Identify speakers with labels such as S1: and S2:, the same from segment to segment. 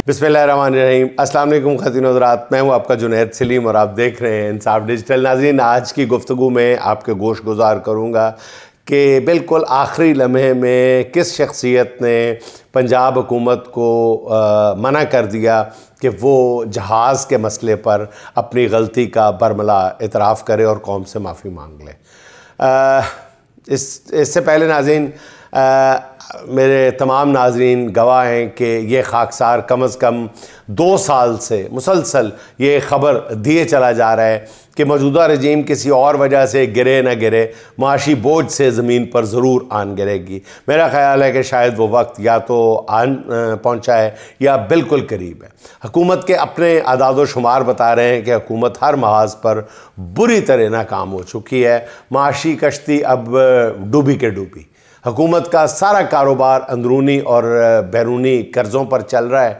S1: बिस्मिल्लाहिर्रहमानिर्रहीम। अस्सलाम वालेकुम ख़वातीन और हज़रात, मैं हूँ आपका जुनैद सलीम और आप देख रहे हैं इंसाफ डिजिटल। नाज़रीन, आज की गुफ्तगू में आपके गोश गुजार करूँगा कि बिल्कुल आखिरी लम्हे में किस शख्सियत ने पंजाब हुकूमत को मना कर दिया कि वो जहाज़ के मसले पर अपनी गलती का बरमला इतराफ़ करे और कौम से माफ़ी मांग ले। इससे पहले नाज़रीन, मेरे तमाम नाज़रीन गवाह हैं कि ये खाकसार कम अज़ कम 2 साल से मुसलसल ये ख़बर दिए चला जा रहा है कि मौजूदा रजीम किसी और वजह से गिरे न गिरे, माशी बोझ से ज़मीन पर ज़रूर आन गिरेगी। मेरा ख़्याल है कि शायद वो वक्त या तो आन पहुँचा है या बिल्कुल करीब है। हुकूमत के अपने आदाद शुमार बता रहे हैं कि हुकूमत हर महाज पर बुरी तरह नाकाम हो चुकी है। माशी कश्ती अब डूबी के डूबी। हुकूमत का सारा कारोबार अंदरूनी और बैरूनी कर्ज़ों पर चल रहा है।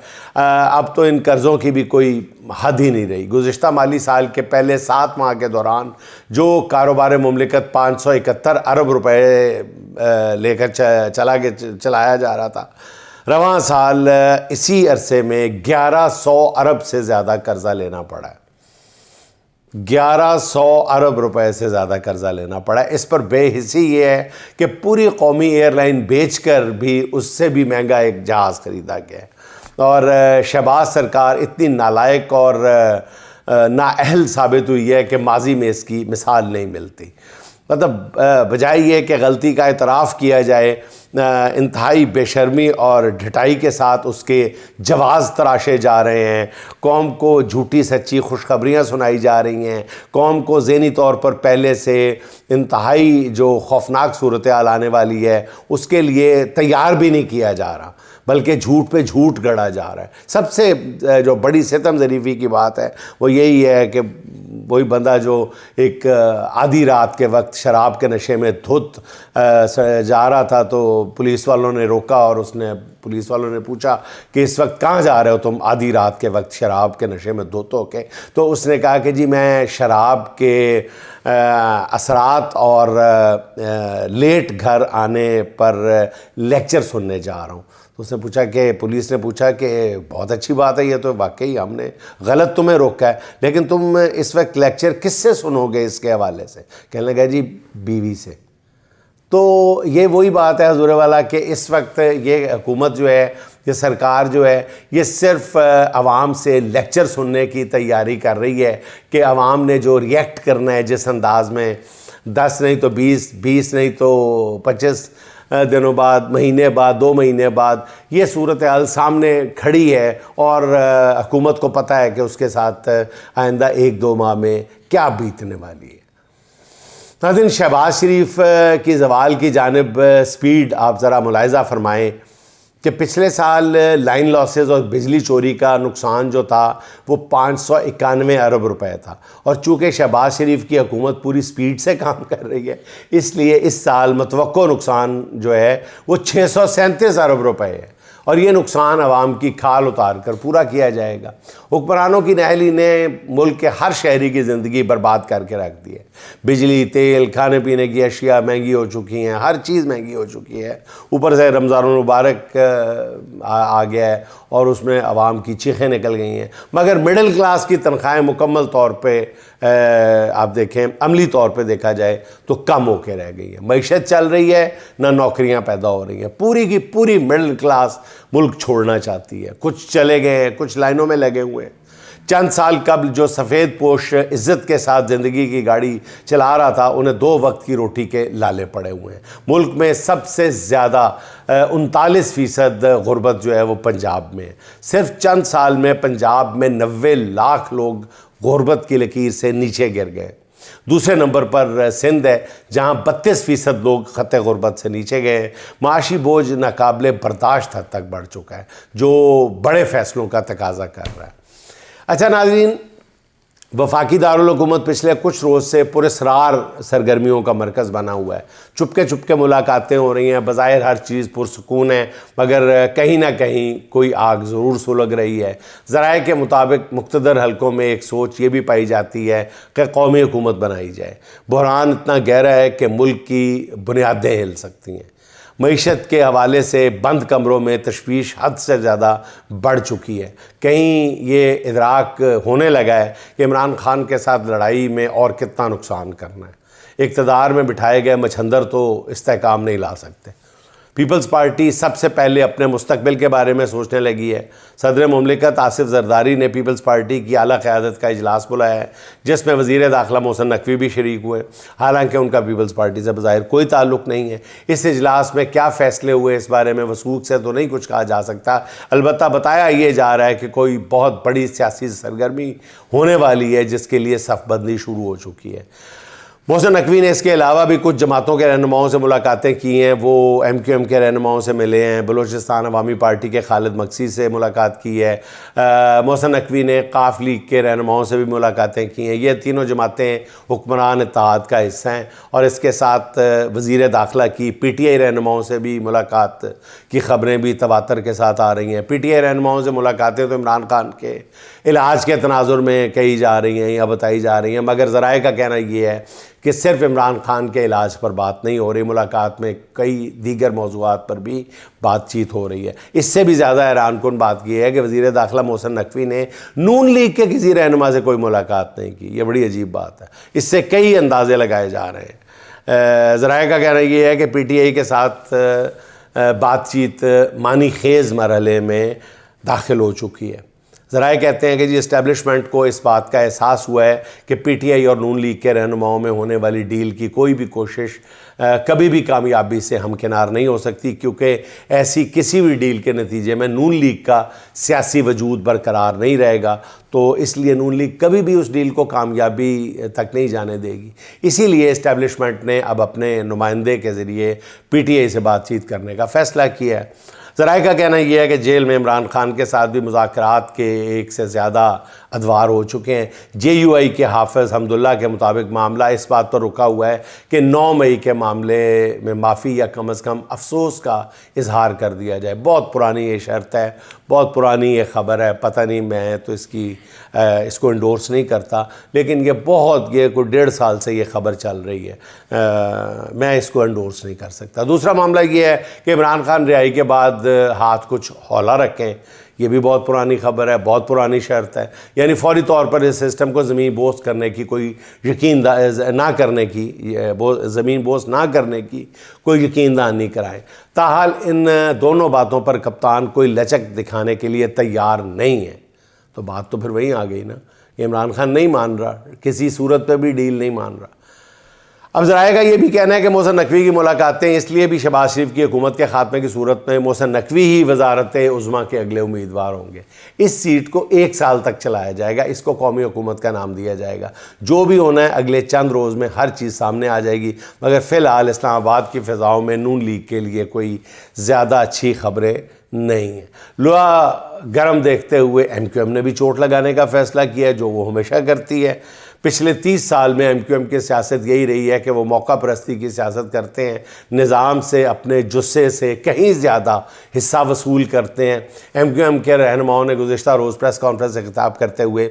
S1: अब तो इन कर्ज़ों की भी कोई हद ही नहीं रही। गुज़िश्ता माली साल के पहले 7 माह के दौरान जो कारोबार मुमलिकत 571 अरब रुपए लेकर चलाया जा रहा था, रवां साल इसी अरसे में 1100 अरब से ज़्यादा कर्ज़ा लेना पड़ा है। 1100 अरब रुपए से ज़्यादा कर्ज़ा लेना पड़ा। इस पर बेहिसी ये है कि पूरी कौमी एयरलाइन बेचकर भी उससे भी महंगा एक जहाज़ ख़रीदा गया और शहबाज सरकार इतनी नालायक और नाअहल साबित हुई है कि माजी में इसकी मिसाल नहीं मिलती। मतलब बजाय ये कि गलती का इतराफ़ किया जाए, इंतहाई बेशर्मी और ढिठाई के साथ उसके जवाज़ तराशे जा रहे हैं। कौम को झूठी सच्ची खुशखबरियाँ सुनाई जा रही हैं। कौम को ज़हनी तौर पर पहले से इंतहाई जो खौफनाक सूरत हाल आने वाली है उसके लिए तैयार भी नहीं किया जा रहा, बल्कि झूठ पे झूठ गढ़ा जा रहा है। सबसे जो बड़ी सितम ज़रीफ़ी की बात है वो यही है कि वही बंदा जो एक आधी रात के वक्त शराब के नशे में धुत जा रहा था, तो पुलिस वालों ने रोका और पुलिस वालों ने पूछा कि इस वक्त कहाँ जा रहे हो तुम आधी रात के वक्त शराब के नशे में धुत हो के? तो उसने कहा कि जी मैं शराब के असरात और लेट घर आने पर लेक्चर सुनने जा रहा हूँ। तो उसने पूछा कि पुलिस ने पूछा कि बहुत अच्छी बात है, ये तो वाकई हमने गलत तुम्हें रोका है, लेकिन तुम इस वक्त लेक्चर किससे सुनोगे इसके हवाले से? कहने लगा जी बीवी से। तो ये वही बात है हुज़ूर वाला कि इस वक्त ये हुकूमत जो है, ये सरकार जो है, ये सिर्फ़ आवाम से लेक्चर सुनने की तैयारी कर रही है कि आवाम ने जो रिएक्ट करना है जिस अंदाज में 10 नहीं तो 20 नहीं तो 25 दिनों बाद, महीने बाद, 2 महीने बाद ये सूरत हाल सामने खड़ी है और हुकूमत को पता है कि उसके साथ आइंदा 1-2 माह में क्या बीतने वाली है। नाज़रीन, शहबाज शरीफ की ज़वाल की जानिब स्पीड आप ज़रा मुलाहिज़ा फरमाएँ कि पिछले साल लाइन लॉसेस और बिजली चोरी का नुकसान जो था वो 591 अरब रुपए था, और चूँकि शहबाज शरीफ की हुकूमत पूरी स्पीड से काम कर रही है, इसलिए इस साल मतवक्को नुकसान जो है वो 637 अरब रुपए है, और ये नुकसान आवाम की खाल उतार कर पूरा किया जाएगा। हुक्मरानों की नाअहली ने मुल्क के हर शहरी की ज़िंदगी बर्बाद करके रख दी है। बिजली, तेल, खाने पीने की अशिया महंगी हो चुकी हैं, हर चीज़ महंगी हो चुकी है। ऊपर से रमज़ान मुबारक आ गया है और उसमें आवाम की चीखें निकल गई हैं, मगर मिडिल क्लास की तनख्वाहें मुकम्मल तौर पे आप देखें, अमली तौर पे देखा जाए तो कम होके रह गई है। मईशत चल रही है, ना नौकरियां पैदा हो रही हैं। पूरी की पूरी मिडिल क्लास मुल्क छोड़ना चाहती है। कुछ चले गए हैं, कुछ लाइनों में लगे हुए हैं। चंद साल कबल जो सफ़ेद पोश इज़्ज़त के साथ ज़िंदगी की गाड़ी चला रहा था, उन्हें 2 वक्त की रोटी के लाले पड़े हुए हैं। मुल्क में सबसे ज़्यादा 39% गुर्बत जो है वो पंजाब में है। सिर्फ चंद साल में पंजाब में 90 लाख लोग गुर्बत की लकीर से नीचे गिर गए। दूसरे नंबर पर सिंध है, जहाँ 32% लोग ख़त गुर्बत से नीचे गए। माशी बोझ नाकाबिले बर्दाश्त हद तक बढ़ चुका है, जो बड़े फ़ैसलों का तकाजा कर रहा है। अच्छा नाज़रीन, वफाकी दारुल हुकूमत पिछले कुछ रोज़ से पुरस्रार सरगर्मियों का मरकज़ बना हुआ है। चुपके चुपके मुलाकातें हो रही हैं, बज़ाहिर हर चीज़ पुरसकून है, मगर कहीं ना कहीं कोई आग ज़रूर सुलग रही है। ज़राए के मुताबिक मुख्तदर हलकों में एक सोच ये भी पाई जाती है कि कौमी हुकूमत बनाई जाए। बहरान इतना गहरा है कि मुल्क की बुनियादें हिल सकती हैं। मईशत के हवाले से बंद कमरों में तशवीश हद से ज़्यादा बढ़ चुकी है। कहीं ये इदराक होने लगा है कि इमरान खान के साथ लड़ाई में और कितना नुकसान करना है। इक़्तिदार में बिठाए गए मछंदर तो इस्तेहकाम नहीं ला सकते। पीपल्स पार्टी सबसे पहले अपने मुस्तकबिल के बारे में सोचने लगी है। सदर मुमलिकत आसिफ जरदारी ने पीपल्स पार्टी की आला क़यादत का इजलास बुलाया है, जिसमें वज़ीर दाखिला मोहसिन नकवी भी शरीक हुए। हालांकि उनका पीपल्स पार्टी से बज़ाहिर कोई ताल्लुक़ नहीं है। इस इजलास में क्या फ़ैसले हुए इस बारे में वसूख से तो नहीं कुछ कहा जा सकता। अलबत्ता बताया ये जा रहा है कि कोई बहुत बड़ी सियासी सरगर्मी होने वाली है, जिसके लिए सफ़बंदी शुरू हो चुकी है। मोहसिन नकवी ने इसके अलावा भी कुछ जमातों के रहनुमाओं से मुलाकातें की हैं। वो MQM के रहनुमाओं से मिले हैं, बलूचिस्तान अवामी पार्टी के खालिद मकसी से मुलाकात की है। मोहसिन नकवी ने काफ लीग के रहनुमाओं से भी मुलाकातें की हैं। ये तीनों जमातें हुक्मरान इत्तेहाद का हिस्सा हैं और इसके साथ वज़ीर दाखिला की PTI रहनुमाओं से भी मुलाकात की ख़बरें भी तवातर के साथ आ रही हैं। PTI रहनुमाओं से मुलाकातें तो इमरान खान के इलाज के तनाजुर में कही जा रही हैं या बताई जा रही हैं, मगर ज़राए का कहना ये है कि सिर्फ इमरान खान के इलाज पर बात नहीं हो रही, मुलाकात में कई दीगर मौज़ूआत पर भी बातचीत हो रही है। इससे भी ज़्यादा हैरानकुन बात यह है कि वज़ीर दाखिला मोहसिन नकवी ने नून लीग के किसी रहनुमा से कोई मुलाकात नहीं की। ये बड़ी अजीब बात है। इससे कई अंदाज़े लगाए जा रहे हैं। ज़राए का कहना यह है कि PTI के साथ बातचीत मानी खेज़ मरहले में दाखिल हो चुकी है। ज़राए कहते हैं कि जी इस्टेब्लिशमेंट को इस बात का एहसास हुआ है कि PTI और नून लीग के रहनुमाओं में होने वाली डील की कोई भी कोशिश कभी भी कामयाबी से हमकिनार नहीं हो सकती, क्योंकि ऐसी किसी भी डील के नतीजे में नून लीग का सियासी वजूद बरकरार नहीं रहेगा। तो इसलिए नून लीग कभी भी उस डील को कामयाबी तक नहीं जाने देगी। इसीलिए इस्टेब्लिशमेंट ने अब अपने नुमाइंदे के ज़रिए PTI से बातचीत करने का फ़ैसला किया है। ज़राए का कहना यह है कि जेल में इमरान खान के साथ भी मुज़ाकरात के एक से ज़्यादा अदवार हो चुके हैं। JUI के हाफ़िज़ हमदुल्ला के मुताबिक मामला इस बात पर रुका हुआ है कि 9 मई के मामले में माफ़ी या कम अज़ कम अफसोस का इजहार कर दिया जाए। बहुत पुरानी ये शर्त है, बहुत पुरानी ये ख़बर है। पता नहीं, मैं तो इसको इंडोर्स नहीं करता, लेकिन ये कोई 1.5 साल से ये ख़बर चल रही है। मैं इसको इंडोर्स नहीं कर सकता। दूसरा मामला ये है कि इमरान खान रिहाई के बाद हाथ कुछ हौला रखें। ये भी बहुत पुरानी ख़बर है, बहुत पुरानी शर्त है। यानी फ़ौरी तौर पर इस सिस्टम को ज़मीन बोस करने की कोई ज़मीन बोस ना करने की कोई यकीन दहानी कराएं। ताहाल इन दोनों बातों पर कप्तान कोई लचक दिखाने के लिए तैयार नहीं है। तो बात तो फिर वहीं आ गई ना कि इमरान खान नहीं मान रहा, किसी सूरत पे भी डील नहीं मान रहा। अब ज़राए का ये भी कहना है कि मोहसिन नकवी की मुलाकातें इसलिए भी शहबाज शरीफ की हुकूमत के खात्मे की सूरत में मोहसिन नकवी ही वजारत उज़्मा के अगले उम्मीदवार होंगे। इस सीट को 1 साल तक चलाया जाएगा, इसको कौमी हुकूमत का नाम दिया जाएगा। जो भी होना है अगले चंद रोज़ में हर चीज़ सामने आ जाएगी, मगर फ़िलहाल इस्लामाबाद की फ़िज़ाओं में नून लीग के लिए कोई ज़्यादा अच्छी ख़बरें नहीं है। लोहा गर्म देखते हुए MQM ने भी चोट लगाने का फ़ैसला किया है, जो वो हमेशा करती है। पिछले 30 साल में MQM की सियासत यही रही है कि वो मौका परस्ती की सियासत करते हैं, निज़ाम से अपने जुस्से से कहीं ज़्यादा हिस्सा वसूल करते हैं। MQM के रहनुमाओं ने गुज़िश्ता रोज़ प्रेस कॉन्फ्रेंस से खिताब करते हुए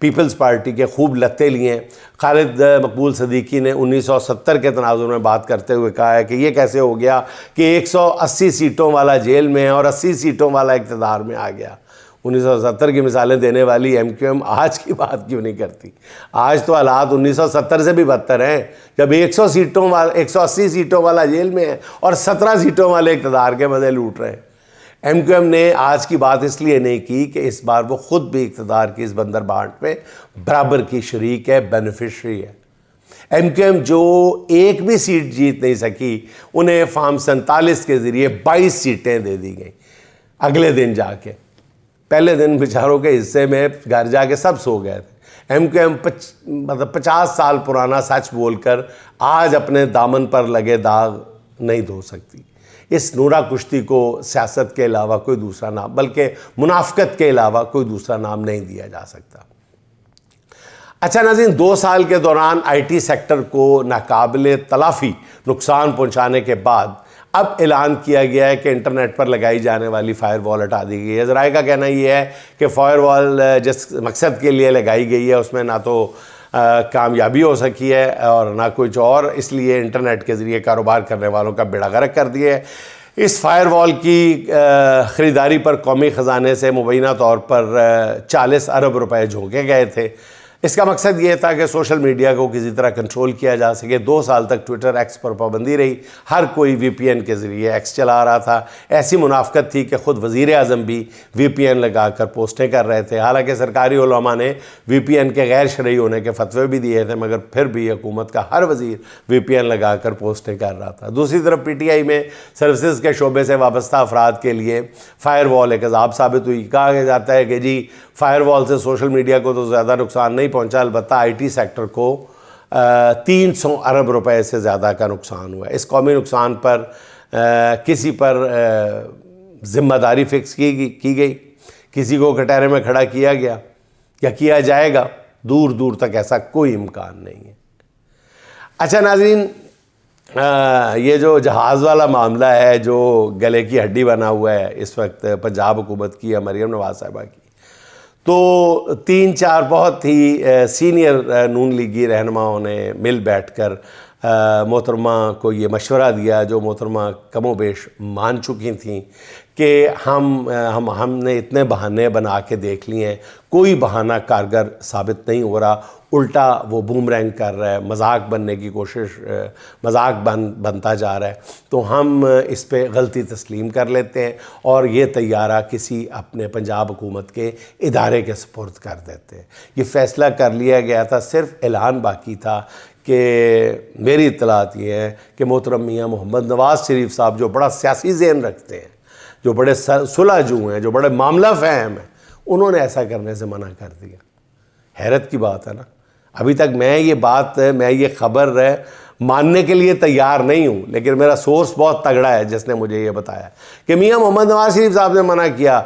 S1: पीपल्स पार्टी के खूब लत्ते लिए। खालिद मकबूल सदीकी ने 1970 के तनाजुर में बात करते हुए कहा है कि ये कैसे हो गया कि 180 सीटों वाला जेल में है और 80 सीटों वाला इक़्तिदार में आ गया। 1970 की मिसालें देने वाली MQM आज की बात क्यों नहीं करती? आज तो हालात 1970 से भी बदतर हैं, जब 180 सीटों वाला जेल में है और 17 सीटों वाले इक़्तिदार के मज़े लूट रहे हैं। MQM ने आज की बात इसलिए नहीं की कि इस बार वो ख़ुद भी इक़्तिदार की इस बंदर बांट पे बराबर की शरीक है, बेनिफिशरी है। MQM जो एक भी सीट जीत नहीं सकी, उन्हें फार्म 47 के ज़रिए 22 सीटें दे दी गई। अगले दिन जाके, पहले दिन बेचारों के हिस्से में घर जाके सब सो गए थे। MQM 50 साल पुराना सच बोलकर आज अपने दामन पर लगे दाग नहीं धो सकती। इस नूरा कुश्ती को सियासत के अलावा कोई दूसरा नाम, बल्कि मुनाफकत के अलावा कोई दूसरा नाम नहीं दिया जा सकता। अच्छा नाज़रीन, 2 साल के दौरान IT सेक्टर को नाकाबिले तलाफ़ी नुकसान पहुँचाने के बाद अब ऐलान किया गया है कि इंटरनेट पर लगाई जाने वाली फ़ायरवॉल हटा दी गई है। ज़राए का कहना यह है कि फ़ायरवॉल जिस मकसद के लिए लगाई गई है उसमें ना तो कामयाबी हो सकी है और ना कुछ और, इसलिए इंटरनेट के ज़रिए कारोबार करने वालों का बेड़ा गर्क कर दिया है। इस फायरवॉल की ख़रीदारी पर कौमी ख़जाने से मुबैना तौर पर 40 अरब रुपए झोंके गए थे। इसका मकसद ये था कि सोशल मीडिया को किसी तरह कंट्रोल किया जा सके। 2 साल तक ट्विटर एक्स पर पाबंदी रही, हर कोई VPN के ज़रिए एक्स चला रहा था। ऐसी मुनाफ़कत थी कि ख़ुद वज़ीर आज़म भी VPN लगा कर पोस्टें कर रहे थे। हालांकि सरकारी उलमा ने VPN के गैर शरई होने के फतवे भी दिए थे, मगर फिर भी हुकूमत का हर वज़ीर VPN लगा कर पोस्टें कर रहा था। दूसरी तरफ PTI में सर्विसेज के शोबे से वाबस्ता अफराद के लिए फ़ायरवॉल एक अज़ाब साबित हुई। कहा जाता है कि जी फ़ायरवॉल से सोशल मीडिया को तो ज़्यादा नुकसान नहीं पहुंचा, अलबत्ता IT सेक्टर को 300 अरब रुपए से ज़्यादा का नुकसान हुआ। इस कौमी नुकसान पर किसी पर ज़िम्मेदारी फ़िक्स की गई, किसी को कटहरे में खड़ा किया गया या किया जाएगा, दूर दूर तक ऐसा कोई इम्कान नहीं है। अच्छा नाज़रीन, ये जो जहाज़ वाला मामला है जो गले की हड्डी बना हुआ है इस वक्त पंजाब हुकूमत की या मरीम नवाज़ साहिबा की, तो 3-4 बहुत ही सीनियर नून लीगी रहनुमाओं ने मिल बैठकर मोहतरमा को ये मशवरा दिया, जो मोहतरमा कमोबेश मान चुकी थी कि हमने इतने बहाने बना के देख लिए हैं, कोई बहाना कारगर साबित नहीं हो रहा, उल्टा वो बूमरैंग कर रहा है, मजाक बनने की कोशिश, मजाक बनता जा रहा है। तो हम इस पे गलती तस्लीम कर लेते हैं और ये तैयारा किसी अपने पंजाब हुकूमत के इदारे के सुपुर्द कर देते हैं। ये फ़ैसला कर लिया गया था, सिर्फ ऐलान बाकी था कि मेरी इत्तलात ये है कि मोहतरम मियाँ मोहम्मद नवाज़ शरीफ साहब, जो बड़ा सियासी ज़हन रखते हैं, जो बड़े सुलझू हैं, जो बड़े मामला फ़हम हैं, उन्होंने ऐसा करने से मना कर दिया। हैरत की बात है ना। अभी तक मैं ये ख़बर मानने के लिए तैयार नहीं हूँ, लेकिन मेरा सोर्स बहुत तगड़ा है जिसने मुझे ये बताया कि मियाँ मोहम्मद नवाज़ शरीफ साहब ने मना किया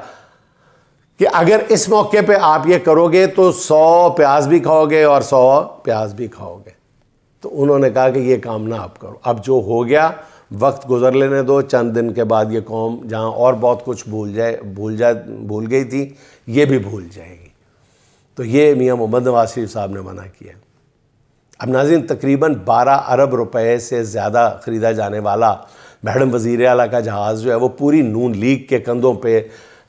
S1: कि अगर इस मौके पे आप ये करोगे तो 100 प्याज भी खाओगे और 100 प्याज भी खाओगे। तो उन्होंने कहा कि ये काम ना आप करो, अब जो हो गया वक्त गुजर लेने दो, चंद दिन के बाद ये कौम जहाँ और बहुत कुछ भूल गई थी, ये भी भूल जाएगी। तो ये मियाँ मोहम्मद नवाज़ शरीफ साहब ने मना किया। अब नाज़रीन, तकरीबन 12 अरब रुपए से ज़्यादा ख़रीदा जाने वाला मैडम वज़ीर आला का जहाज़ जो है वो पूरी नून लीग के कंधों पे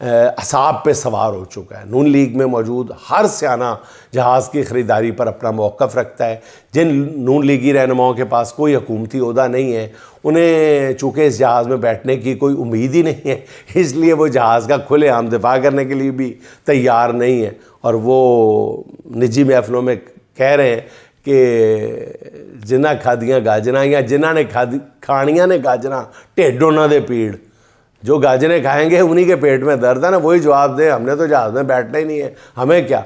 S1: असाब पे सवार हो चुका है। नून लीग में मौजूद हर सियाना जहाज़ की ख़रीदारी पर अपना मौक़िफ़ रखता है। जिन नून लीगी रहनुमाओं के पास कोई हुकूमती ओहदा नहीं है, उन्हें चूँकि इस जहाज़ में बैठने की कोई उम्मीद ही नहीं है, इसलिए वो जहाज़ का खुलेआम दिफा करने के लिए भी तैयार नहीं है। और वो निजी महफ़िलों में कह रहे हैं कि जिन्ना खादियाँ गाजरा या जिन्हों ने खानियाँ ने गाजरा ढिड उन्हां दे पीड़, जो गाजरें खाएंगे उन्हीं के पेट में दर्द है ना, वही जवाब दें, हमने तो जहाज़ में बैठना ही नहीं है, हमें क्या।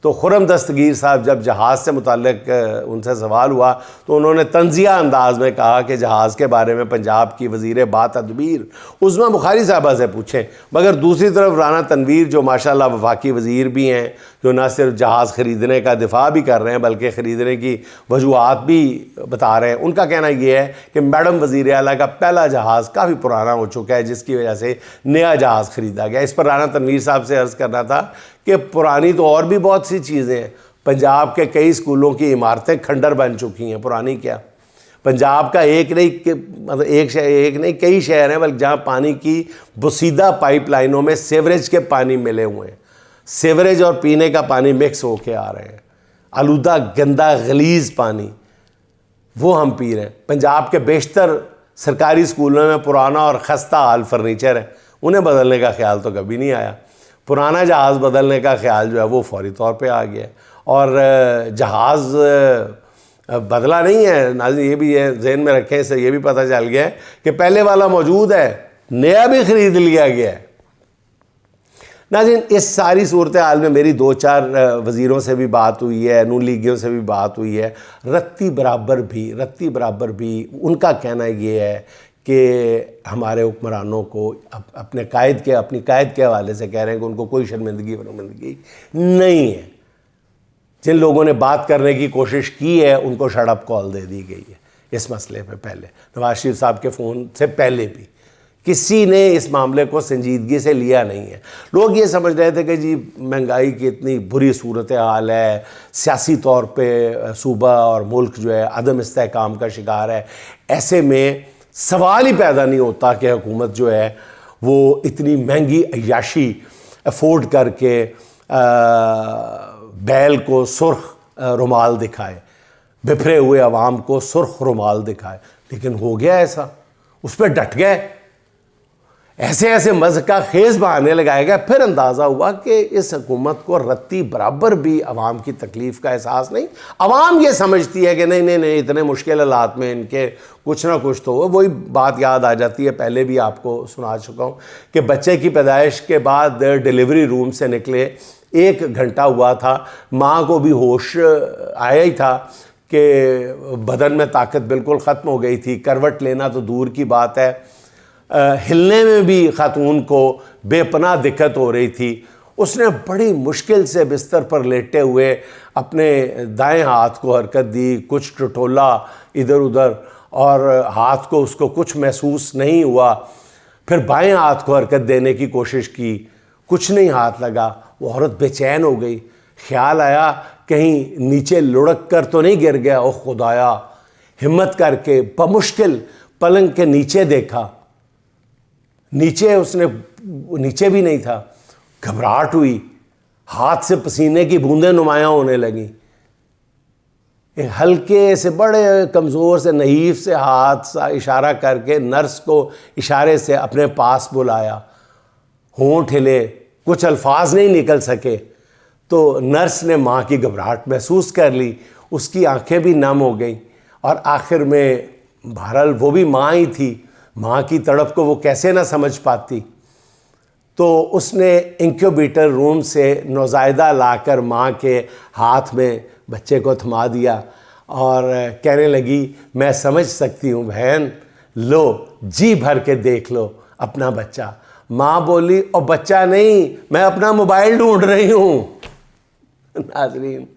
S1: तो खुर्रम दस्तगीर साहब जब जहाज़ से मुताल्लिक उनसे सवाल हुआ तो उन्होंने तंज़िया अंदाज में कहा कि जहाज़ के बारे में पंजाब की वज़ीर बातदबीर उस्मा बुखारी साहबा से पूछें। मगर दूसरी तरफ राना तनवीर, जो माशाल्लाह वफाकी वज़ीर भी हैं, जो ना सिर्फ जहाज़ ख़रीदने का दिफा भी कर रहे हैं बल्कि ख़रीदने की वजूहात भी बता रहे हैं, उनका कहना यह है कि मैडम वज़ीर आला का पहला जहाज़ काफ़ी पुराना हो चुका है, जिसकी वजह से नया जहाज़ ख़रीदा गया। इस पर राना तनवीर साहब से अर्ज़ करना था कि पुरानी तो और भी बहुत सी चीज़ें हैं। पंजाब के कई स्कूलों की इमारतें खंडर बन चुकी हैं, पुरानी क्या। पंजाब का एक नहीं कई शहर हैं बल्कि जहाँ पानी की बुसीदा पाइपलाइनों में सीवरेज के पानी मिले हुए हैं, सीवरेज और पीने का पानी मिक्स होके आ रहे हैं, आलूदा गंदा गलीज़ पानी वो हम पी रहे हैं। पंजाब के बेशतर सरकारी स्कूलों में पुराना और खस्ता हाल फर्नीचर है, उन्हें बदलने का ख्याल तो कभी नहीं आया। पुराना जहाज़ बदलने का ख्याल जो है वो फौरी तौर पे आ गया और जहाज़ बदला नहीं है। नाज़रीन, ये भी है ज़हन में रखें, इससे ये भी पता चल गया है कि पहले वाला मौजूद है, नया भी ख़रीद लिया गया है। नाज़रीन, इस सारी सूरत हाल में मेरी 2-4 वज़ीरों से भी बात हुई है, नून लीगियों से भी बात हुई है। रत्ती बराबर भी उनका कहना ये है कि हमारे हुक्मरानों को अपनी कायद के हवाले से कह रहे हैं कि उनको कोई शर्मिंदगी नहीं है। जिन लोगों ने बात करने की कोशिश की है उनको शट अप कॉल दे दी गई है इस मसले पे, पहले नवाज शरीफ साहब के फ़ोन से पहले भी, किसी ने इस मामले को संजीदगी से लिया नहीं है। लोग ये समझ रहे थे कि जी महंगाई की इतनी बुरी सूरत हाल है, सियासी तौर पे सूबा और मुल्क जो है अदम इस्तेहकाम का शिकार है। ऐसे में सवाल ही पैदा नहीं होता कि हुकूमत जो है वो इतनी महंगी अय्याशी अफोर्ड करके बैल को सुर्ख रुमाल दिखाए, बिफरे हुए अवाम को सुर्ख रुमाल दिखाए। लेकिन हो गया ऐसा, उस पर डट गए, ऐसे ऐसे मज़का खेज़ बहाने लगाए गए। फिर अंदाज़ा हुआ कि इस हुकूमत को रत्ती बराबर भी अवाम की तकलीफ़ का एहसास नहीं। अवाम ये समझती है कि नहीं नहीं नहीं, इतने मुश्किल हालात में इनके कुछ ना कुछ तो हो। वही बात याद आ जाती है, पहले भी आपको सुना चुका हूँ कि बच्चे की पैदाइश के बाद डिलीवरी रूम से निकले 1 घंटा हुआ था, माँ को भी होश आया ही था कि बदन में ताकत बिल्कुल ख़त्म हो गई थी। करवट लेना तो दूर की बात है, हिलने में भी ख़ातून को बेपनाह दिक्कत हो रही थी। उसने बड़ी मुश्किल से बिस्तर पर लेटे हुए अपने दाएं हाथ को हरकत दी, कुछ टटोला इधर उधर, और हाथ को उसको कुछ महसूस नहीं हुआ। फिर बाएं हाथ को हरकत देने की कोशिश की, कुछ नहीं हाथ लगा। वो औरत बेचैन हो गई, ख्याल आया कहीं नीचे लुढ़क कर तो नहीं गिर गया। ओह खुदाया, हिम्मत करके बमुश्किल पलंग के नीचे देखा, नीचे उसने नीचे भी नहीं था। घबराहट हुई, हाथ से पसीने की बूंदें नुमायां होने लगी। एक हल्के से बड़े कमज़ोर से नहीफ से हाथ सा इशारा करके नर्स को इशारे से अपने पास बुलाया। होंठ हिले, कुछ अल्फाज नहीं निकल सके, तो नर्स ने माँ की घबराहट महसूस कर ली, उसकी आंखें भी नम हो गईं। और आखिर में बहरहाल वो भी माँ ही थी, माँ की तड़प को वो कैसे ना समझ पाती। तो उसने इंक्यूबेटर रूम से नौज़ायदा लाकर माँ के हाथ में बच्चे को थमा दिया और कहने लगी, मैं समझ सकती हूँ बहन, लो जी भर के देख लो अपना बच्चा। माँ बोली, और बच्चा नहीं, मैं अपना मोबाइल ढूंढ रही हूँ। नाज़रीन,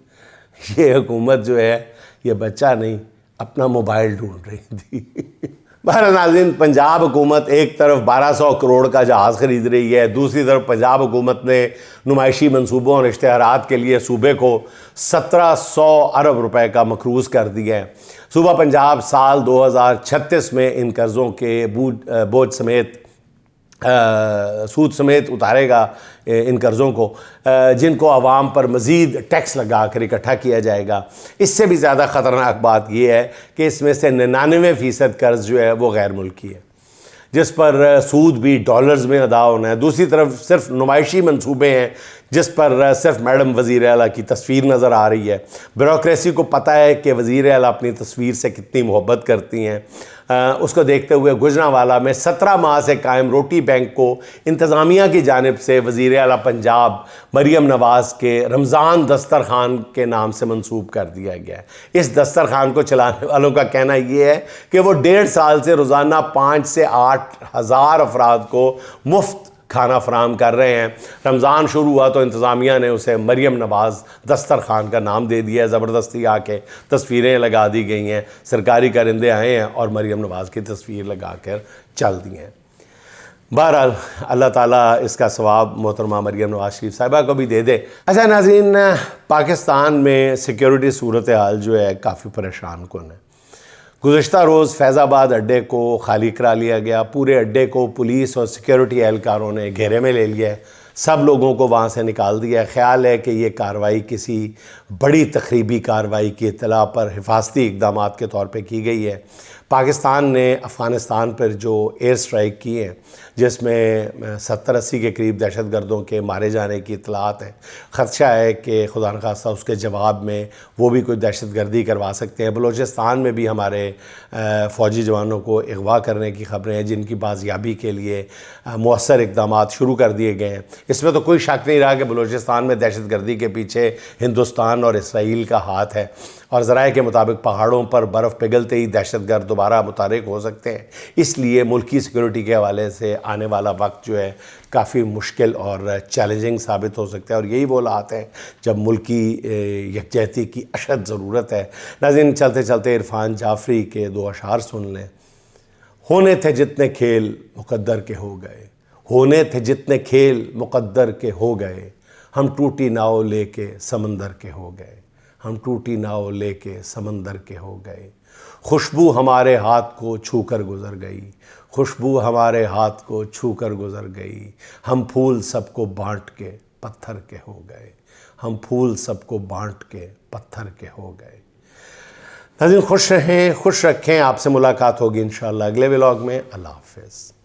S1: ये हुकूमत जो है ये बच्चा नहीं, अपना मोबाइल ढूंढ रही थी। बहरहाल नाज़रीन, पंजाब हुकूमत एक तरफ 1200 करोड़ का जहाज़ ख़रीद रही है, दूसरी तरफ पंजाब हुकूमत ने नुमाइशी मंसूबों और इश्तिहारात के लिए सूबे को 1700 अरब रुपए का मकरूज़ कर दिया है। सूबा पंजाब साल 2036 में इन कर्ज़ों के बोझ समेत सूद समेत उतारेगा इन कर्ज़ों को, जिनको आवाम पर मज़ीद टैक्स लगा कर इकट्ठा किया जाएगा। इससे भी ज़्यादा ख़तरनाक बात यह है कि इसमें से 99% कर्ज़ जो है वो गैर मुल्की है, जिस पर सूद भी डॉलर्स में अदा होना है। दूसरी तरफ सिर्फ नुमाइशी मंसूबे हैं जिस पर सिर्फ मैडम वज़ीर आला की तस्वीर नज़र आ रही है। ब्यूरोक्रेसी को पता है कि वज़ीर आला अपनी तस्वीर से कितनी मोहब्बत करती हैं। उसको देखते हुए गुजरांवाला में 17 माह से कायम रोटी बैंक को इंतज़ामिया की जानिब से वज़ीर आला पंजाब मरियम नवाज़ के रमज़ान दस्तरखान के नाम से मंसूब कर दिया गया है। इस दस्तरखान को चलाने वालों का कहना ये है कि वो 1.5 साल से रोज़ाना 5 से 8 हज़ार अफराद को मुफ्त खाना फराम कर रहे हैं। रमज़ान शुरू हुआ तो इंतज़ामिया ने उसे मरियम नवाज़ दस्तरखान का नाम दे दिया है। ज़बरदस्ती आके तस्वीरें लगा दी गई हैं, सरकारी कारिंदे आए हैं और मरियम नवाज़ की तस्वीर लगा कर चल दी हैं। बहरहाल अल्लाह ताला इसका सवाब मोहतरमा मरियम नवाज़ शरीफ साहिबा को भी दे दे। अच्छा नाज़रीन, पाकिस्तान में सिक्योरिटी सूरत हाल जो है काफ़ी परेशान कुन है। गुज़श्ता रोज़ फैज़ाबाद अड्डे को खाली करा लिया गया। पूरे अड्डे को पुलिस और सिक्योरिटी एहलकारों ने घेरे में ले लिया है, सब लोगों को वहाँ से निकाल दिया है। ख्याल है कि ये कार्रवाई किसी बड़ी तकरीबी कार्रवाई की इत्तला पर हिफाजती इक़दाम के तौर पर की गई है। पाकिस्तान ने अफ़गानिस्तान पर जो एयर स्ट्राइक किए हैं, जिसमें 70-80 के करीब दहशतगर्दों के मारे जाने की इतलात है, ख़दशा है कि खुदा न खास्ता उसके जवाब में वो भी कोई दहशतगर्दी करवा सकते हैं। बलूचिस्तान में भी हमारे फ़ौजी जवानों को अगवा करने की ख़बरें हैं, जिनकी बाजियाबी के लिए मौसर इक़दाम शुरू कर दिए गए हैं। इसमें तो कोई शक नहीं रहा कि बलूचिस्तान में दहशतगर्दी के पीछे हिंदुस्तान और इसराइल का हाथ है, और ज़राए के मुताबिक पहाड़ों पर बर्फ़ पिघलते ही दहशतगर्द दोबारा मुतारिक हो सकते हैं। इसलिए मुल्की सिक्योरिटी के हवाले से आने वाला वक्त जो है काफ़ी मुश्किल और चैलेंजिंग साबित हो सकता है, और यही वो हालात हैं जब मुल्की यकजहती की अशद ज़रूरत है। नाज़रीन, चलते चलते इरफान जाफरी के 2 अशार सुन लें। होने थे जितने खेल मुकद्दर के हो गए, होने थे जितने खेल मुकद्दर के हो गए, हम टूटी नाव लेके समंदर के हो गए, हम टूटी नाव लेके समंदर के हो गए। खुशबू हमारे हाथ को छूकर गुज़र गई, खुशबू हमारे हाथ को छूकर गुज़र गई, हम फूल सबको बांट के पत्थर के हो गए, हम फूल सबको बांट के पत्थर के हो गए। नाज़रीन खुश रहें, खुश रखें। आपसे मुलाकात होगी इंशाअल्लाह अगले व्लॉग में। अल्लाह हाफ़िज़।